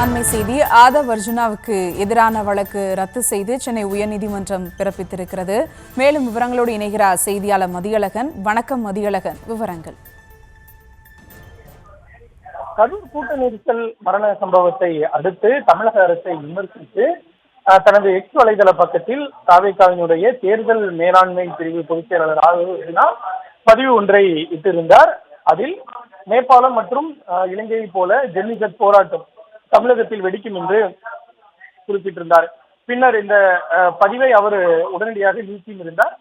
அண்மை செய்தி ஆதவ் அர்ஜுனாவுக்கு எதிரான வழக்கு ரத்து செய்து சென்னை உயர்நீதிமன்றம் பிறப்பித்திருக்கிறது. மேலும் விவரங்களோடு இணைகிறார் செய்தியாளர் மதியழகன். வணக்கம் மதியழகன், விவரங்கள். கரூர் கூட்ட நெரிசல் மரண சம்பவத்தை அடுத்து தமிழக அரசை விமர்சித்து தனது எக்ஸ் வலைதள பக்கத்தில் தாவேகாவினுடைய தேர்தல் மேலாண்மை பிரிவு பொதுச் செயலாளர் ஆதவ் அர்ஜுனா பதிவு ஒன்றை இட்டிருந்தார். அதில் நேபாளம் மற்றும் இலங்கையை போல ஜல்லிக்கட்டு போராட்டம் தமிழகத்தில் வெடிக்கும் என்று குறிப்பிட்டிருந்தார். பின்னர் இந்த பதிவை அவர் உடனடியாக நீக்கியிருந்தார்.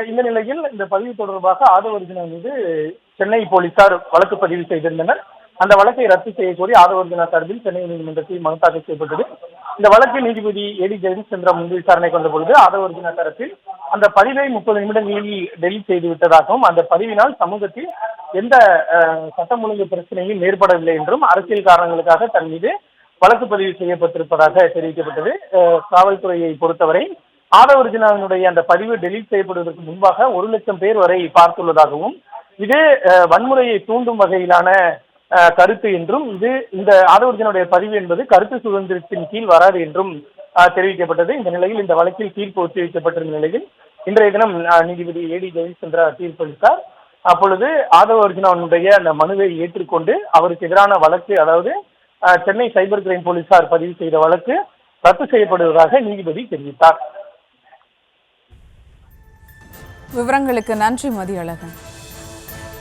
இந்த நிலையில் இந்த பதிவு தொடர்பாக ஆதவ் அர்ஜுனா மீது சென்னை போலீசார் வழக்கு பதிவு செய்திருந்தனர். அந்த வழக்கை ரத்து செய்ய கோரி ஆதவ் அர்ஜுனா சார்பில் சென்னை நீதிமன்றத்தில் மனு தாக்கல் செய்யப்பட்டது. இந்த வழக்கு நீதிபதி ஏடி ஜெயச்சந்திரா முன்பு விசாரணை கொண்ட பொழுது ஆதவ் அர்ஜுனா தரப்பில் அந்த பதிவை 30 நிமிடங்களில் டெலீட் செய்து விட்டதாகவும், அந்த பதிவினால் சமூகத்தில் எந்த சட்டம் ஒழுங்கு பிரச்சனையும் ஏற்படவில்லை என்றும் அரசியல் காரணங்களுக்காக தன் மீது வழக்கு பதிவு செய்யப்பட்டிருப்பதாக தெரிவிக்கப்பட்டது. காவல்துறையை பொறுத்தவரை ஆதவ் அர்ஜுனாவினுடைய அந்த பதிவு டெலீட் செய்யப்படுவதற்கு முன்பாக 1 லட்சம் பேர் வரை பார்த்துள்ளதாகவும், இது வன்முறையை தூண்டும் வகையிலான கருத்து என்றும், இந்த ஆதவ் அர்ஜுனுடைய பதிவு என்பது கருத்து சுதந்திரத்தின் கீழ் வராது என்றும் தெரிவிக்கப்பட்டது. இந்த நிலையில் இந்த வழக்கில் தீர்ப்பு ஒத்திவைக்கப்பட்டிருந்த நிலையில் இன்றைய தினம் நீதிபதி ஏடி ஜெயச்சந்திரா தீர்ப்பளித்தார். அப்பொழுது ஆதவ் அர்ஜுனாவுடைய அந்த மனுவை ஏற்றுக்கொண்டு அவருக்கு எதிரான வழக்கு, அதாவது சென்னை சைபர் கிரைம் போலீசார் பதிவு செய்த வழக்கு ரத்து செய்யப்படுவதாக நீதிபதி தெரிவித்தார். விவரங்களுக்கு நன்றி மதியழகன்.